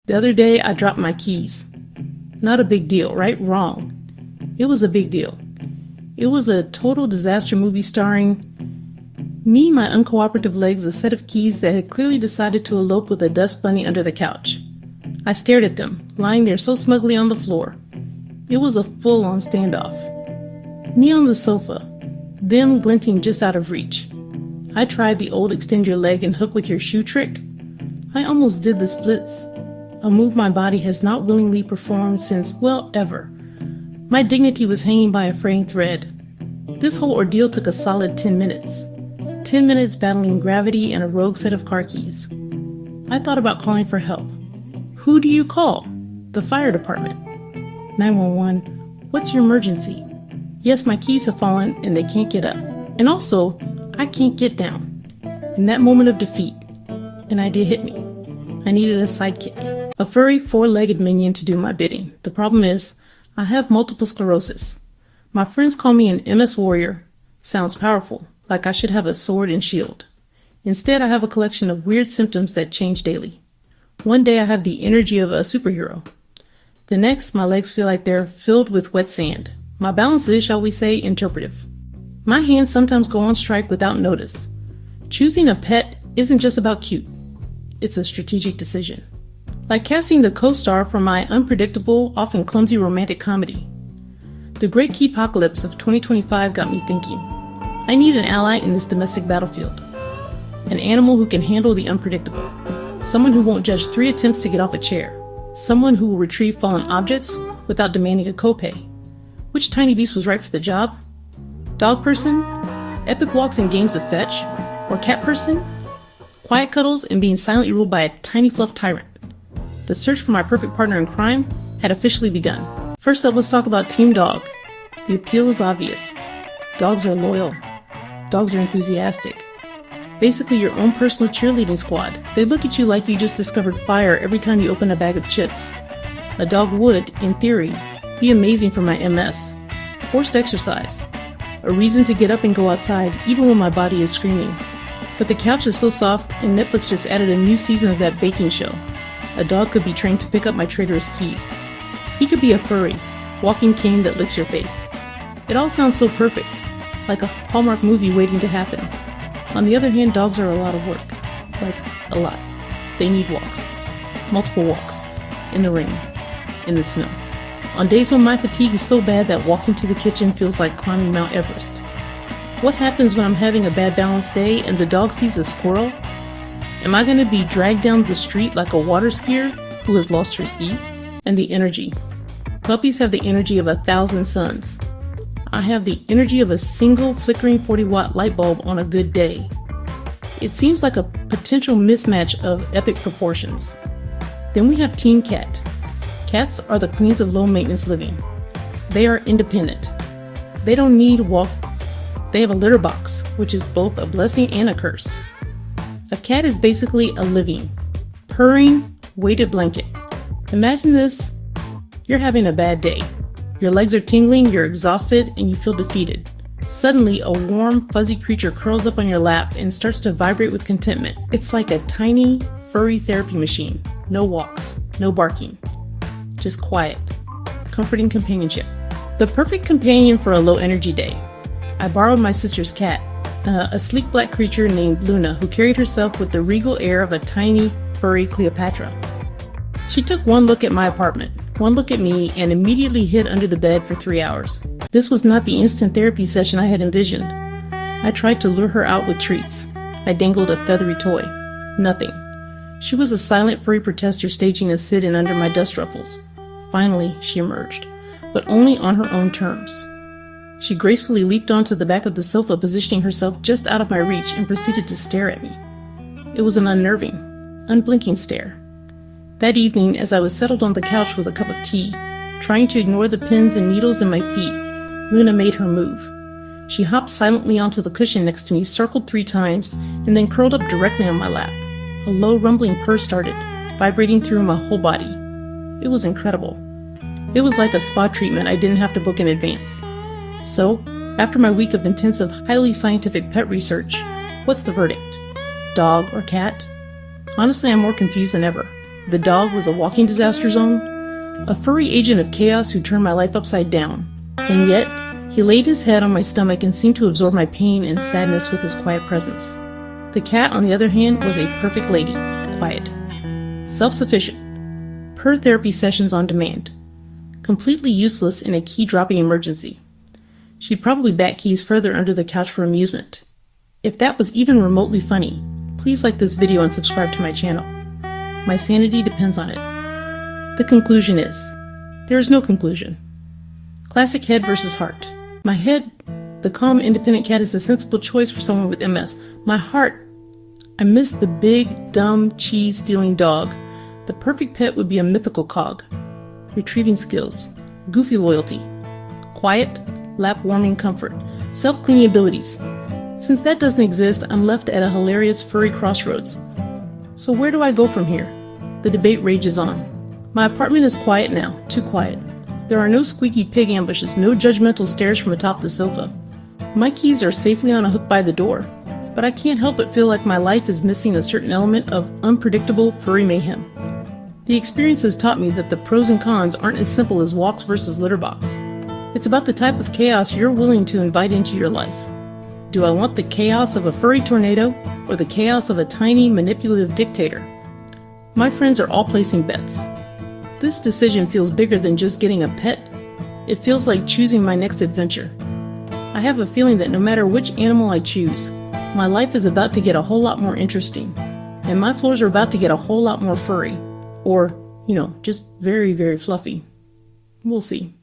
The other day, I dropped my keys. Not a big deal, right? Wrong. It was a big deal. It was a total disaster movie starring me, my uncooperative legs, a set of keys that had clearly decided to elope with a dust bunny under the couch. I stared at them, lying there so smugly on the floor. It was a full-on standoff. Me on the sofa, them glinting just out of reach. I tried the old extend your leg and hook with your shoe trick. I almost did the splits, a move my body has not willingly performed since, well, ever. My dignity was hanging by a fraying thread. This whole ordeal took a solid 10 minutes. 10 minutes battling gravity and a rogue set of car keys. I thought about calling for help. Who do you call? The fire department. 911. What's your emergency? Yes, my keys have fallen and they can't get up. And also, I can't get down. In that moment of defeat, an idea hit me. I needed a sidekick. A furry, four-legged minion to do my bidding. The problem is, I have multiple sclerosis. My friends call me an MS warrior. Sounds powerful, like I should have a sword and shield. Instead, I have a collection of weird symptoms that change daily. One day I have the energy of a superhero. The next, my legs feel like they're filled with wet sand. My balance is, shall we say, interpretive. My hands sometimes go on strike without notice. Choosing a pet isn't just about cute. It's a strategic decision. Like casting the co-star for my unpredictable, often clumsy romantic comedy. The great keypocalypse of 2025 got me thinking. I need an ally in this domestic battlefield. An animal who can handle the unpredictable. Someone who won't judge 3 attempts to get off a chair. Someone who will retrieve fallen objects without demanding a copay. Which tiny beast was right for the job? Dog person? Epic walks and games of fetch? Or cat person? Quiet cuddles and being silently ruled by a tiny fluff tyrant. The search for my perfect partner in crime had officially begun. First up, let's talk about Team Dog. The appeal is obvious. Dogs are loyal. Dogs are enthusiastic. Basically your own personal cheerleading squad. They look at you like you just discovered fire every time you open a bag of chips. A dog would, in theory, be amazing for my MS. Forced exercise. A reason to get up and go outside even when my body is screaming. But the couch is so soft and Netflix just added a new season of that baking show. A dog could be trained to pick up my traitorous keys. He could be a furry, walking cane that licks your face. It all sounds so perfect, like a Hallmark movie waiting to happen. On the other hand, dogs are a lot of work. Like, a lot. They need walks. Multiple walks. In the rain. In the snow. On days when my fatigue is so bad that walking to the kitchen feels like climbing Mount Everest. What happens when I'm having a bad balanced day and the dog sees a squirrel? Am I going to be dragged down the street like a water skier who has lost her skis? And the energy. Puppies have the energy of 1,000 suns. I have the energy of a single flickering 40-watt light bulb on a good day. It seems like a potential mismatch of epic proportions. Then we have Team Cat. Cats are the queens of low-maintenance living. They are independent. They don't need walks. They have a litter box, which is both a blessing and a curse. A cat is basically a living, purring, weighted blanket. Imagine this. You're having a bad day. Your legs are tingling, you're exhausted, and you feel defeated. Suddenly, a warm, fuzzy creature curls up on your lap and starts to vibrate with contentment. It's like a tiny, furry therapy machine. No walks, no barking. Just quiet, comforting companionship. The perfect companion for a low-energy day. I borrowed my sister's cat, a sleek black creature named Luna, who carried herself with the regal air of a tiny, furry Cleopatra. She took one look at my apartment, one look at me, and immediately hid under the bed for 3 hours. This was not the instant therapy session I had envisioned. I tried to lure her out with treats. I dangled a feathery toy. Nothing. She was a silent furry protester staging a sit-in under my dust ruffles. Finally, she emerged, but only on her own terms. She gracefully leaped onto the back of the sofa, positioning herself just out of my reach, and proceeded to stare at me. It was an unnerving, unblinking stare. That evening, as I was settled on the couch with a cup of tea, trying to ignore the pins and needles in my feet, Luna made her move. She hopped silently onto the cushion next to me, circled 3 times, and then curled up directly on my lap. A low rumbling purr started, vibrating through my whole body. It was incredible. It was like a spa treatment I didn't have to book in advance. So, after my week of intensive, highly scientific pet research, what's the verdict? Dog or cat? Honestly, I'm more confused than ever. The dog was a walking disaster zone, a furry agent of chaos who turned my life upside down. And yet, he laid his head on my stomach and seemed to absorb my pain and sadness with his quiet presence. The cat, on the other hand, was a perfect lady, quiet, self-sufficient, purr therapy sessions on demand, completely useless in a key-dropping emergency. She'd probably bat keys further under the couch for amusement. If that was even remotely funny, please like this video and subscribe to my channel. My sanity depends on it. The conclusion is, there is no conclusion. Classic head versus heart. My head, the calm, independent cat, is a sensible choice for someone with MS. My heart, I miss the big, dumb, cheese-stealing dog. The perfect pet would be a mythical cog. Retrieving skills, goofy loyalty, quiet, lap-warming comfort, self-cleaning abilities. Since that doesn't exist, I'm left at a hilarious furry crossroads. So where do I go from here? The debate rages on. My apartment is quiet now, too quiet. There are no squeaky pig ambushes, no judgmental stares from atop the sofa. My keys are safely on a hook by the door, but I can't help but feel like my life is missing a certain element of unpredictable furry mayhem. The experience has taught me that the pros and cons aren't as simple as walks versus litter box. It's about the type of chaos you're willing to invite into your life. Do I want the chaos of a furry tornado or the chaos of a tiny, manipulative dictator? My friends are all placing bets. This decision feels bigger than just getting a pet. It feels like choosing my next adventure. I have a feeling that no matter which animal I choose, my life is about to get a whole lot more interesting, and my floors are about to get a whole lot more furry, or, just very, very fluffy. We'll see.